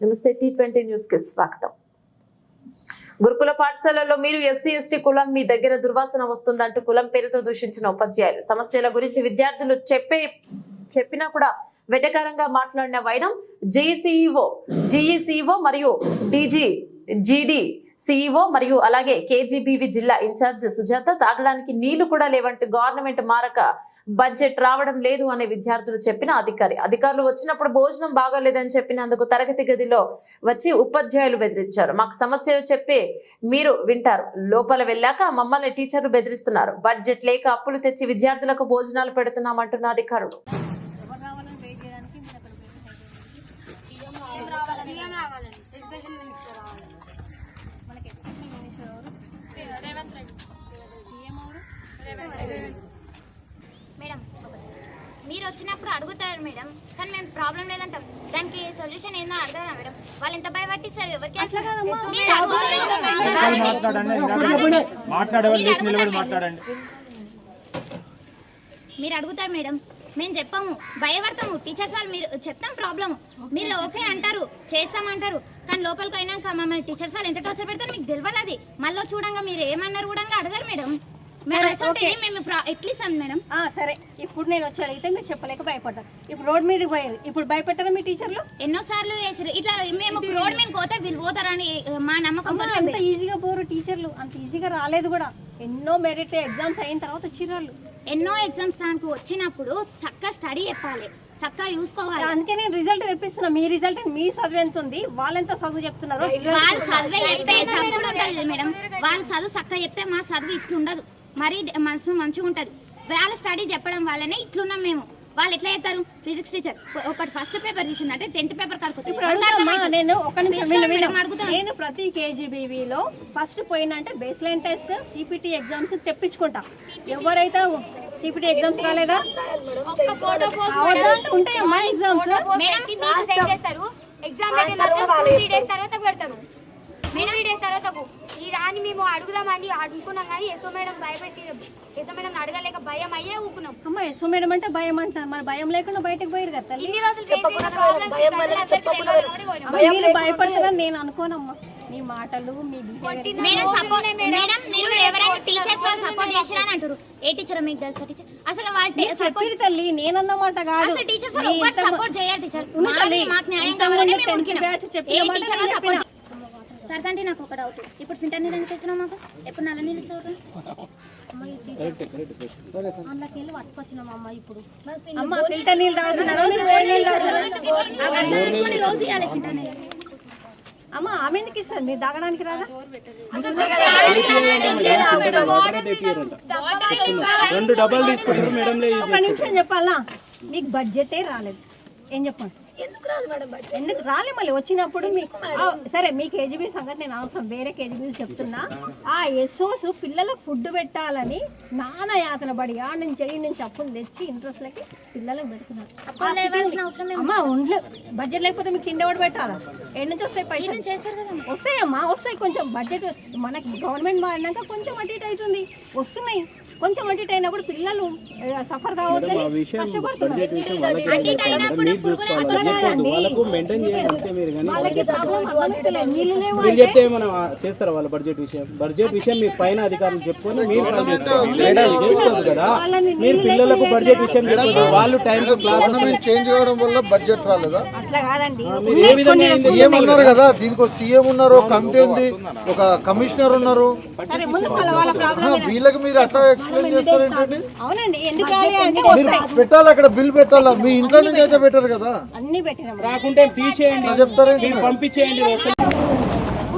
నమస్తే T20 news కి స్వాగతం. గురుకుల పాఠశాలలో మీరు ఎస్సీ ఎస్టీ కులం మీ దగ్గర దుర్వాసన వస్తుందంటూ కులం పేరుతో దూషించిన ఉపాధ్యాయులు సమస్యల గురించి విద్యార్థులు చెప్పినా కూడా వెటకారంగా మాట్లాడిన వైనం జీఈసీఈఓ మరియు జీడీ CEO మరియు అలాగే KGBV జిల్లా ఇన్ఛార్జ్ సుజాత తాగడానికి నీళ్లు కూడా లేవంటూ గవర్నమెంట్ మారక బడ్జెట్ రావడం లేదు అనే విద్యార్థులు చెప్పిన అధికారులు వచ్చినప్పుడు భోజనం బాగోలేదని చెప్పినందుకు తరగతి గదిలో వచ్చి ఉపాధ్యాయులు బెదిరించారు. మాకు సమస్యలు చెప్పి మీరు వింటారు, లోపల వెళ్ళాక మమ్మల్ని టీచర్లు బెదిరిస్తున్నారు. బడ్జెట్ లేక అప్పులు తెచ్చి విద్యార్థులకు భోజనాలు పెడుతున్నామంటున్న అధికారులు. మేడం మీరు వచ్చినప్పుడు అడుగుతారు మేడం, కానీ మేము ప్రాబ్లం లేదంటాం. దానికి సొల్యూషన్ ఏందో అడగరా మేడం? వాళ్ళు ఎంత భయపట్టిస్తారు ఎవరికి? మీరు అడుగుతారు మేడం, మేము చెప్పాము, భయపడతాము. టీచర్స్ వాళ్ళు మీరు చెప్తాం ప్రాబ్లమ్, మీరు ఓకే అంటారు, చేస్తామంటారు, కానీ లోపలికి అయినాక మమ్మల్ని టీచర్స్ వాళ్ళు ఎంత టార్చర్ పెడతారు మీకు తెలియదు. అది మళ్ళీ చూడంగా మీరు ఏమన్నారు కూడా అడగారు మేడం. మేము ఎట్లిస్తాం మేడం? సరే, ఇప్పుడు నేను వచ్చి అడిగితే మీరు చెప్పలేక భయపడ్డారు. ఇప్పుడు రోడ్ మీద పోయారు, ఇప్పుడు భయపెట్టారా మీ టీచర్లు? ఎన్నో సార్లు వేసారు ఇట్లా. మేము రోడ్ మీద పోతే వీళ్ళు పోతారని మా నమ్మకం. అంత ఈజీగా పోరు టీచర్లు, అంత ఈజీగా రాలేదు కూడా. ఎన్నో మెరిట్ ఎగ్జామ్స్ అయిన తర్వాత వచ్చిర్రు. ఎన్నో ఎగ్జామ్స్ దానికి వచ్చినప్పుడు చక్కగా స్టడీ చెప్పాలి, చక్కగా చూసుకోవాలి. అందుకే నేను రిజల్ట్ తెప్పిస్తున్నా. మీ రిజల్ట్ మీ చదువు ఎంత ఉంది, వాళ్ళెంత చదువు చెప్తున్నారు? వాళ్ళు చదివే చెప్పే చదువు ఉంటుంది మేడం. వాళ్ళు చదువు చక్కగా చెప్తే మా చదువు ఇట్లుండదు, మరీ మనసు మంచిగా ఉంటది. వాళ్ళ స్టడీ చెప్పడం వల్లనే ఇట్లున్నాం మేము. వాళ్ళు ఎట్లా చెప్తారు? ఫిజిక్స్ టీచర్ ఒకటి ఫస్ట్ పేపర్ తీసిందంటే 10th పేపర్ నేను ప్రతి KGBVలో ఫస్ట్ పోయినంటే base line test, CPT exams తెప్పించుకుంటా. ఎవరైతే CPT ఎగ్జామ్స్ కాలేదా ఉంటాయమ్మా ఎగ్జామ్స్. అని మేము అడుగుదామని అనుకున్నాం, కానీ ఎస్ఓ మేడం భయపెట్టి ఎస్ఓ మేడం అడగలేక భయం అయ్యే ఊకున్నాం. అమ్మ ఎస్ఓ మేడం అంటే భయం అంటారు, మరి భయం లేకుండా బయటకు పోయారు కదా. ఇన్ని రోజులు భయపడతారని నేను అనుకోనమ్మా. మీ మాటలు మీ చెప్పారు తల్లి, నేనన్నమాట కాదు. సరే అంటే నాకు ఒక డౌట్, ఇప్పుడు ఫిల్టర్ నీళ్ళు ఎందుకు వేస్తున్నావు మాకు? ఎప్పుడు నల్ల నీళ్ళు ఇస్తావు? అందులోకి వెళ్ళి పట్టుకొచ్చినామమ్మ. ఇప్పుడు అమ్మ ఆమె ఎందుకు ఇస్తారు? మీరు తాగడానికి రాదా? ఒక నిమిషం చెప్పాలా, మీకు బడ్జెటే రాలేదు. ఏం చెప్పండి, ఎందుకు రాలే? మళ్ళీ వచ్చినప్పుడు సరే మీ KGB సంగతి నేను అవసరం, వేరే KGB చెప్తున్నా. ఆ SOs పిల్లలకు ఫుడ్ పెట్టాలని నానా యాతన పడి ఆ నుంచి నుంచి అప్పులు తెచ్చి ఇంట్రెస్ట్లకి పిల్లలకు పెడుతున్నారు. అమ్మా ఒంట్లో బడ్జెట్ లేకపోతే మీకు తిండి ఎవరు పెట్టాలా? ఏడు నుంచి వస్తాయి పైసలు? వస్తాయమ్మా, వస్తాయి. కొంచెం బడ్జెట్ మనకి గవర్నమెంట్ మారినాక కొంచెం అటు ఇటు అవుతుంది, వస్తున్నాయి. కొంచెం అటు ఇటు అయినప్పుడు పిల్లలు సఫర్ కావద్దని కష్టపడుతున్నారు. చేస్తారా వాళ్ళ బడ్జెట్ విషయం మీ పైన అధికారులు చెప్పుకొని మీరు కదా. మీరు పిల్లలకు బడ్జెట్ విషయం చెప్పారు, వాళ్ళు టైం చేంజ్ చేయడం వల్ల బడ్జెట్ రాలేదా? అట్లా కాదండి, సీఎం ఉన్నారు కదా, దీనికి సీఎం ఉన్నారు, కమిటీ ఉంది, ఒక కమిషనర్ ఉన్నారు. వీళ్ళకి మీరు అట్లా ఎక్స్ప్లెయిన్ చేస్తారేంటండి? మీరు పెట్టాలి, అక్కడ బిల్ పెట్టాలా? మీ ఇంట్లో నుంచి అయితే పెట్టారు కదా, అన్ని పెట్టినాం. రాకుంటే తీసేయండి, చెప్తారండి, పంపించేయండి.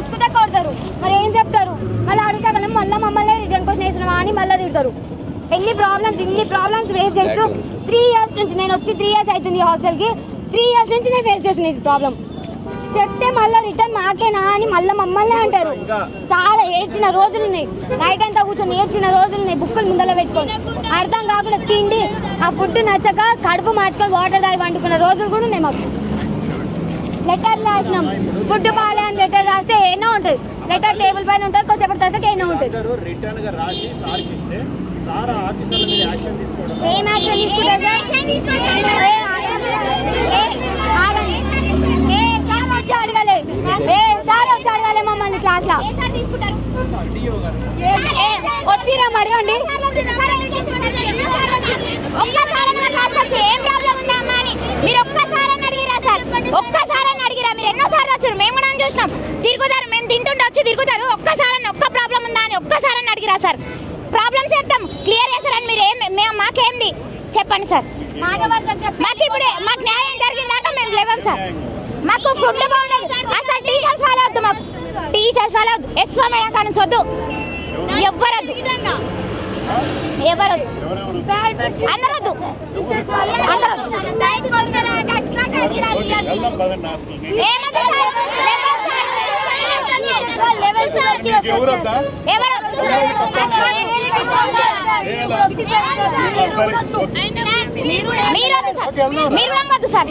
ఉత్తుగా కొడతారు, మరి ఏం చెప్తారు? మళ్ళీ అడుగుతా మళ్ళీ మమ్మల్ని రిటర్న్ క్వశ్చన్ వేసినావా అని మళ్ళీ తిడతారు. ఎన్ని ప్రాబ్లమ్స్ ఫేస్ చేస్తూ 3 years నుంచి, నేను వచ్చి 3 years అవుతుంది హాస్టల్కి. 3 years నుంచి నేను ఫేస్ చేస్తున్నా ఇది ప్రాబ్లం. చెప్తే మళ్ళీ రిటర్న్ మాకేనా అని మళ్ళీ మమ్మల్ని అంటారు. చాలా ఏడ్చిన రోజులు ఉన్నాయి, నైట్ అంతా కూర్చొని ఏడ్చిన రోజులు ఉన్నాయి, బుక్కులు ముందర పెట్టుకొని. అర్థం కాకుండా తిండి, ఆ ఫుడ్ నచ్చక కడుపు మార్చుకొని వాటర్ తాగి వండుకున్న రోజులు కూడా ఉన్నాయి. మాకు లెటర్ రాసినాం, ఫుడ్ బాగాలే అని లెటర్ రాస్తే ఎన్నో ఉంటుంది. లెటర్ టేబుల్ పైన ఉంటుంది, కొంచెం తర్వాత ఎన్నో ఉంటుంది. ఏం యాక్షన్ తీసుకుంటారు? వచ్చి అడగలే, ఏ సార్ వచ్చి అడగలే మమ్మల్ని క్లాస్ లో. వచ్చిరా అడగండి. ఏం ప్రాబ్లం ఉందా అమ్మా అని మీరు ఒక్కసారని అడిగిరా సార్? ఒక్కసారని అడిగిరా? మీరు ఎన్నోసార్లు వచ్చారు, మేము కూడా చూసినాం. తిరుగుతారు, మేము తింటుంటే వచ్చి తిరుగుతారు. ఒక్కసారని ఒక్క ప్రాబ్లం ఉందా అని ఒక్కసారని అడిగిరా సార్? ప్రాబ్లమ్స్ చెప్తాం, క్లియర్ చేస్తారని మీరు మాకేంది చెప్పండి సార్. మాకు ఇప్పుడే మాకు న్యాయం జరిగిందాక మేము లేవాం సార్. మాకు ఫుడ్ బాగుండదు అసలు. టీచర్స్ వాళ్ళ వద్దు, మాకు టీచర్స్ వాళ్ళ వద్దు. ఎస్ఓ మేడం కాడ నుంచి వద్దు, ఎవ్వరొద్దు, ఎవరొద్దు, అందరొద్దు, మీరు వద్దు సార్.